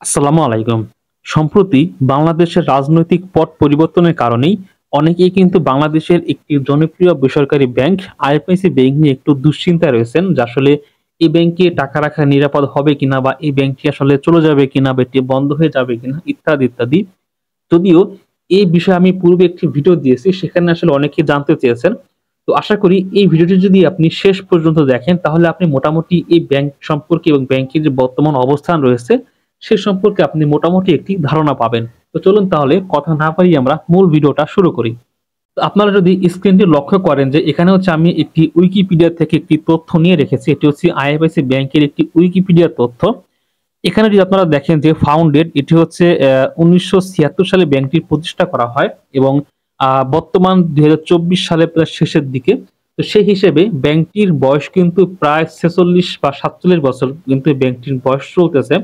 আসসালামু আলাইকুম। সম্প্রতি বাংলাদেশের রাজনৈতিক পট পরিবর্তনের কারণেই অনেকেই কিন্তু বাংলাদেশের একটি জনপ্রিয় বেসরকারি ব্যাংক আইএফআইসি ব্যাংক নিয়ে একটু দুশ্চিন্তায় রয়েছেন যে আসলে এই ব্যাংকে টাকা রাখা নিরাপদ হবে কিনা বা এই ব্যাংকটি আসলে চলে যাবে কিনা বা এটি বন্ধ হয়ে যাবে কিনা ইত্যাদি ইত্যাদি। যদিও এই বিষয়ে আমি পূর্বে একটি ভিডিও দিয়েছি, সেখানে আসলে অনেকেই জানতে চেয়েছেন। তো আশা করি এই ভিডিওটি যদি আপনি শেষ পর্যন্ত দেখেন তাহলে আপনি মোটামুটি এই ব্যাংক সম্পর্কে এবং ব্যাংকের যে বর্তমান অবস্থান রয়েছে সে সম্পর্কে আপনি মোটামুটি একটি ধারণা পাবেন। তো চলুন তাহলে কথা না বাড়িয়ে আমরা মূল ভিডিওটা শুরু করি। তো আপনারা যদি স্ক্রিনটি লক্ষ্য করেন যে এখানে হচ্ছে আমি একটি উইকিপিডিয়া থেকে একটি তথ্য নিয়ে রেখেছি। এটি হচ্ছে আইএফআইসি ব্যাংকের একটি উইকিপিডিয়া তথ্য। এখানে যদি আপনারা দেখেন যে ফাউন্ডেড, এটি হচ্ছে ১৯৭৬ সালে ব্যাংকটি প্রতিষ্ঠা করা হয় এবং বর্তমান ২০২৪ সালে প্রায় শেষের দিকে। তো সেই হিসেবে ব্যাংকটির বয়স কিন্তু প্রায় ৪৬ বা ৪৭ বছর কিন্তু এই ব্যাংকটির বয়স চলতেছে।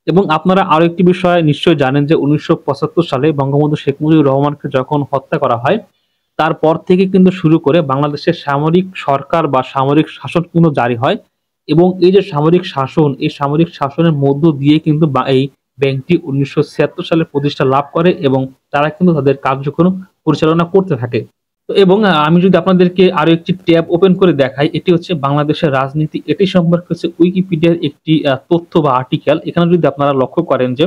এবং আপনারা আরো একটি বিষয় নিশ্চয়ই জানেন যে ১৯৭৫ সালে বঙ্গবন্ধু শেখ মুজিবুর রহমানকে যখন হত্যা করা হয়, তারপর থেকে কিন্তু শুরু করে বাংলাদেশের সামরিক সরকার বা সামরিক শাসন কিন্তু জারি হয়। এবং এই যে সামরিক শাসন, এই সামরিক শাসনের মধ্য দিয়ে কিন্তু এই ব্যাংকটি ১৯৭৬ সালে প্রতিষ্ঠা লাভ করে এবং তারা কিন্তু তাদের কার্যক্রম পরিচালনা করতে থাকে। তো এবং আমি যদি আপনাদেরকে আরো একটি ট্যাব ওপেন করে দেখাই, এটি হচ্ছে বাংলাদেশের রাজনীতি। এটি সম্পর্কে হচ্ছে উইকিপিডিয়ার একটি তথ্য বা আর্টিকেল। এখানে যদি আপনারা লক্ষ্য করেন যে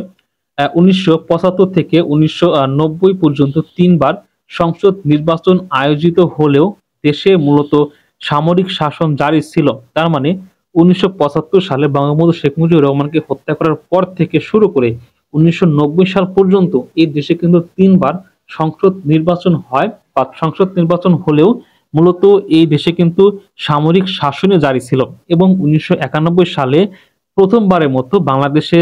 ১৯৭৫ থেকে ১৯৯০ পর্যন্ত ৩ বার সংসদ নির্বাচন আয়োজিত হলেও দেশে মূলত সামরিক শাসন জারি ছিল। তার মানে ১৯৭৫ সালে বঙ্গবন্ধু শেখ মুজিবুর রহমানকে হত্যা করার পর থেকে শুরু করে ১৯৯০ সাল পর্যন্ত এই দেশে কিন্তু ৩ বার সংসদ নির্বাচন হয় বা সংসদ নির্বাচন হলেও মূলত এই দেশে কিন্তু সামরিক শাসনই জারি ছিল। এবং ১৯৯১ সালে প্রথমবারের মতো বাংলাদেশে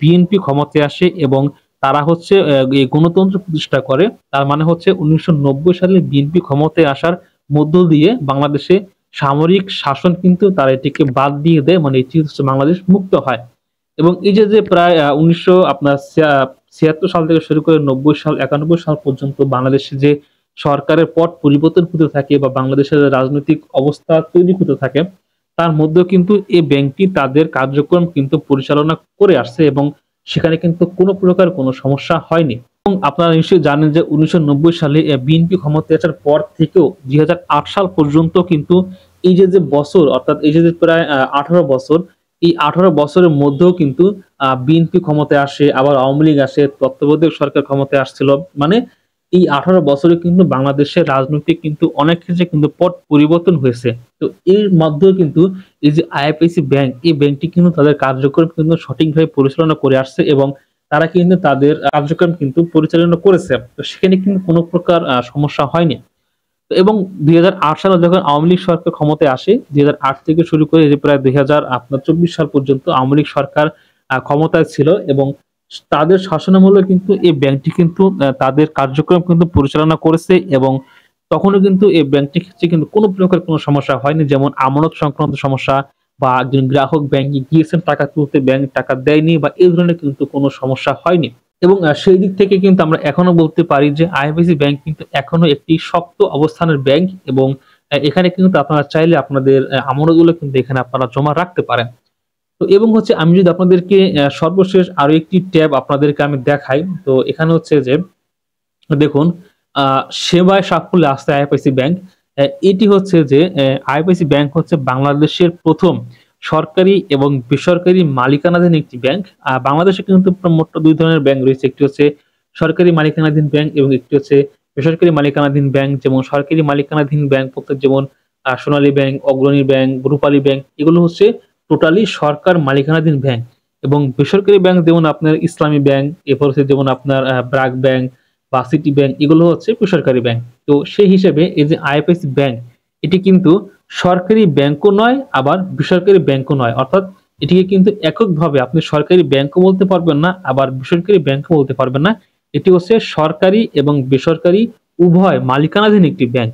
বিএনপি ক্ষমতায় আসে এবং তারা হচ্ছে এই গণতন্ত্র প্রতিষ্ঠা করে। তার মানে হচ্ছে ১৯৯০ সালে বিএনপি ক্ষমতায় আসার মধ্য দিয়ে বাংলাদেশে সামরিক শাসন কিন্তু তারা এটিকে বাদ দিয়ে দেয়, মানে এটি হচ্ছে বাংলাদেশ মুক্ত হয়। এবং এই যে প্রায় ১৯৭৬ সাল থেকে শুরু করে ৯০ সাল ৯১ সাল পর্যন্ত বাংলাদেশে যে সরকারের পট পরিবর্তন হতে থাকে বা বাংলাদেশের রাজনৈতিক অবস্থা তৈরি হতে থাকে, তার মধ্যেও কিন্তু এই ব্যাংকটি তাদের কার্যক্রম কিন্তু পরিচালনা করে আসছে এবং সেখানে কিন্তু কোনো প্রকার কোনো সমস্যা হয়নি। এবং আপনারা নিশ্চয়ই জানেন যে ১৯৯০ সালে বিএনপি ক্ষমতায় আসার পর থেকেও ২০০৮ সাল পর্যন্ত কিন্তু এই যে বছর, অর্থাৎ এই যে প্রায় ১৮ বছর, এই ১৮ বছরের মধ্যেও কিন্তু বিএনপি ক্ষমতায় আসে, আবার আওয়ামী লীগ আসে, তত্ত্বাবধায়ক সরকার ক্ষমতায় আসছিল। মানে এই ১৮ বছরে কিন্তু বাংলাদেশের রাজনৈতিক কিন্তু অনেক ক্ষেত্রে কিন্তু পট পরিবর্তন হয়েছে। তো এর মধ্যেও কিন্তু এই যে আইএফআইসি ব্যাংক, এই ব্যাংকটি কিন্তু তাদের কার্যক্রম কিন্তু সঠিকভাবে পরিচালনা করে আসছে এবং তারা কিন্তু তাদের কার্যক্রম কিন্তু পরিচালনা করেছে। তো সেখানে কিন্তু কোনো প্রকার সমস্যা হয়নি। তো এবং ২০০৮ সালে যখন আওয়ামী লীগ সরকার ক্ষমতায় আসে, ২০০৮ থেকে শুরু করে এই যে প্রায় ২০২৪ সাল পর্যন্ত আওয়ামী লীগ সরকার ক্ষমতায় ছিল এবং তাদের শাসনামলে কিন্তু এই ব্যাংকটি কিন্তু তাদের কার্যক্রম কিন্তু পরিচালনা করেছে এবং তখনও কিন্তু এই ব্যাংকটির ক্ষেত্রে কিন্তু কোনো প্রকার কোনো সমস্যা হয়নি। যেমন আমানত সংক্রান্ত সমস্যা বা একজন গ্রাহক ব্যাংকে গিয়েছেন টাকা তুলতে, ব্যাংক টাকা দেয়নি বা এই ধরনের কিন্তু কোনো সমস্যা হয়নি। এবং সেই দিক থেকে কিন্তু আমরা এখনো বলতে পারি যে আইএফআইসি ব্যাংক কিন্তু এখনো একটি শক্ত অবস্থানের ব্যাংক এবং এখানে কিন্তু আপনারা চাইলে আপনাদের আমানতগুলো কিন্তু এখানে আপনারা জমা রাখতে পারেন। তো এবং হচ্ছে আমি যদি আপনাদেরকে সর্বশেষ আরো একটি ট্যাব আপনাদেরকে আমি দেখাই। তো এখানে হচ্ছে যে দেখুন, আ সেবায় সাফল্যে আসছে আইএফআইসি ব্যাংক। এটি হচ্ছে যে আইএফআইসি ব্যাংক হচ্ছে বাংলাদেশের ১ম সরকারি এবং বেসরকারি মালিকানাধীন একটি ব্যাংক। বাংলাদেশে কিন্তু মোট ২ ধরনের ব্যাংক রয়েছে। একটি হচ্ছে সরকারি মালিকানাধীন ব্যাংক এবং একটি হচ্ছে বেসরকারি মালিকানাধীন ব্যাংক। যেমন সরকারি মালিকানাধীন ব্যাংক বলতে যেমন সোনালী ব্যাংক, অগ্রণী ব্যাংক, রূপালী ব্যাংক, এগুলো হচ্ছে টোটালি সরকার মালিকানাধীন ব্যাংক। এবং বেসরকারি ব্যাংক যেমন আপনার ইসলামী ব্যাংক, এরপর হচ্ছে যেমন আপনার ব্র্যাক ব্যাংক বা সিটি ব্যাংক, এগুলো হচ্ছে বেসরকারি ব্যাংক। তো সেই হিসেবে এই যে আইএফআইসি ব্যাংক, এটি কিন্তু সরকারি ব্যাংকও নয় আবার বেসরকারি ব্যাংকও নয়। অর্থাৎ এটিকে কিন্তু এককভাবে আপনি সরকারি ব্যাংকও বলতে পারবেন না, আবার বেসরকারি ব্যাংকও বলতে পারবেন না। এটি হচ্ছে সরকারি এবং বেসরকারি উভয় মালিকানাধীন একটি ব্যাংক।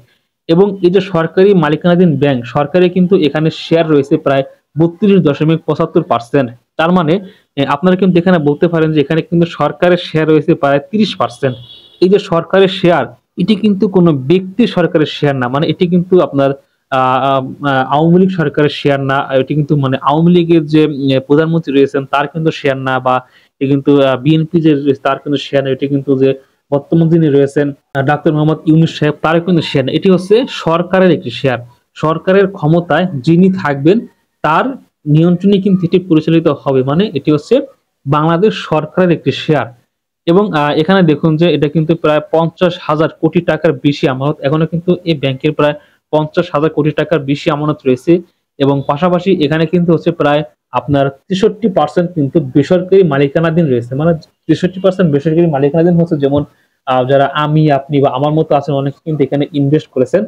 এবং এই যে সরকারি মালিকানাধীন ব্যাংক, সরকারি কিন্তু এখানে শেয়ার রয়েছে প্রায় ৩২.৭৫%। তার মানে আপনারা কিন্তু এখানে বলতে পারেন যে এখানে কিন্তু সরকারের শেয়ার রয়েছে প্রায় ৩০%। এই যে সরকারের শেয়ার, এটি কিন্তু কোনো ব্যক্তির সরকারের শেয়ার না। মানে এটি কিন্তু আপনার আওয়ামী লীগ সরকারের শেয়ার না, এটি কিন্তু মানে আওয়ামী লীগের যে প্রধানমন্ত্রী রয়েছেন তার কিন্তু শেয়ার না, বা এটি কিন্তু বিএনপি যে রয়েছে তার কিন্তু শেয়ার না, এটি কিন্তু যে বর্তমান যিনি রয়েছেন ডাক্তার মোহাম্মদ ইউনূস সাহেব তার কিন্তু শেয়ার না, এটি হচ্ছে সরকারের একটি শেয়ার। সরকারের ক্ষমতায় যিনি থাকবেন তার নিয়ন্ত্রণে কিন্তু এটি পরিচালিত হবে, মানে এটি হচ্ছে বাংলাদেশ সরকারের একটি শেয়ার। এবং এখানে দেখুন যে এটা কিন্তু প্রায় 50,000 কোটি টাকার বেশি আমানত, এখনো কিন্তু এই ব্যাংকের প্রায় 50,000 কোটি টাকার বেশি আমানত রয়েছে। এবং পাশাপাশি এখানে কিন্তু হচ্ছে প্রায় আপনার 63% কিন্তু বেসরকারি মালিকানাধীন রয়েছে, মানে 63% বেসরকারি মালিকানাধীন হচ্ছে, যেমন যারা আমি আপনি বা আমার মতো আছেন অনেকে কিন্তু এখানে ইনভেস্ট করেছেন।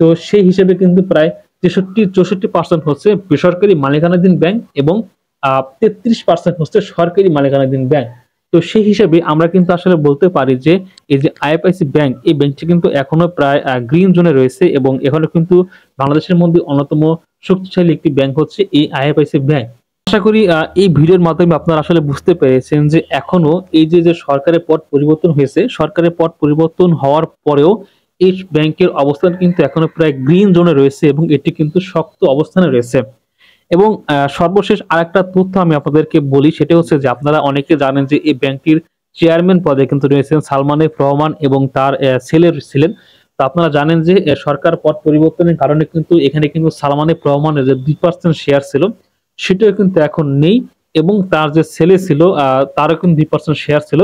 তো সেই হিসেবে কিন্তু প্রায় 63-64% হচ্ছে বেসরকারি মালিকানাধীন ব্যাংক এবং 33% হচ্ছে সরকারি মালিকানাধীন ব্যাংক। তো সেই হিসেবে আমরা কিন্তু আসলে বলতে পারি যে এই যে আইএফআইসি ব্যাংক, এই ব্যাংকটি কিন্তু এখনো প্রায় গ্রিন জোনে রয়েছে, এবং এখনো কিন্তু বাংলাদেশের মধ্যে অন্যতম শক্তিশালী একটি ব্যাংক হচ্ছে এই আইএফআইসি ব্যাংক। আশা করি এই ভিডিওর মাধ্যমে আপনারা আসলে বুঝতে পেরেছেন যে এখনো এই যে সরকারের পট পরিবর্তন হয়েছে, সরকারের পট পরিবর্তন হওয়ার পরেও এই ব্যাংকের অবস্থান কিন্তু এখনো প্রায় গ্রিন জোনে রয়েছে এবং এটি কিন্তু শক্ত অবস্থানে রয়েছে। এবং সর্বশেষ আরেকটা তথ্য আমি আপনাদেরকে বলি, সেটা হচ্ছে যে আপনারা অনেকে জানেন যে এই ব্যাংকটির চেয়ারম্যান পদে কিন্তু রয়েছেন সালমান এফ রহমান এবং তার ছেলে ছিলেন। তো আপনারা জানেন যে সরকার পদ পরিবর্তনের কারণে কিন্তু এখানে কিন্তু সালমান এফ রহমানের যে 2% শেয়ার ছিল সেটাও কিন্তু এখন নেই, এবং তার যে ছেলে ছিল তারও কিন্তু 2% শেয়ার ছিল,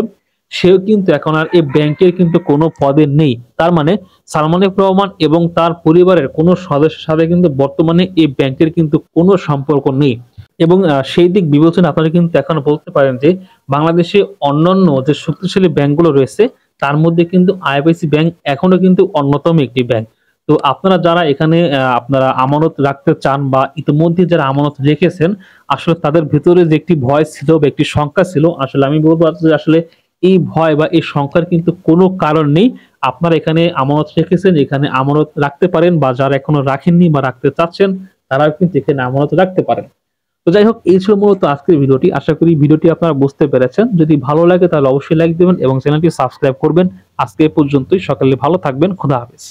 সেও কিন্তু এখন আর এই ব্যাংকের কিন্তু কোনো পদে নেই। তার মানে সালমান এফ রহমান এবং তার পরিবারের কোনো সদস্যের সাথে কিন্তু বর্তমানে এই ব্যাংকের কিন্তু কোনো সম্পর্ক নেই। এবং সেই দিক বিবেচনা আপনারা কিন্তু এখন বলতে পারেন যে বাংলাদেশে অন্যান্য যে শক্তিশালী ব্যাংকগুলো রয়েছে তার মধ্যে কিন্তু আইএফআইসি ব্যাংক এখনো কিন্তু অন্যতম একটি ব্যাংক। তো আপনারা যারা এখানে আপনারা আমানত রাখতে চান বা ইতিমধ্যে যারা আমানত রেখেছেন, আসলে তাদের ভিতরে যে একটি ভয় ছিল বা একটি শঙ্কা ছিল, আসলে আমি বলবো যে আসলে এই ভয় বা এই শঙ্কার কিন্তু কোনো কারণ নেই। আপনারা এখানে আমানত রেখেছেন, এখানে আমানত রাখতে পারেন, বা যারা এখনো রাখেননি বা রাখতে চাচ্ছেন তারাও কিন্তু এখানে আমানত রাখতে পারেন। তো যাই হোক, এই ছিল মূলত আজকের ভিডিওটি। আশা করি ভিডিওটি আপনারা বুঝতে পেরেছেন। যদি ভালো লাগে তাহলে অবশ্যই লাইক দিবেন এবং চ্যানেলটি সাবস্ক্রাইব করবেন। আজকে এ পর্যন্তই। সকালে ভালো থাকবেন। খোদা হাফেজ।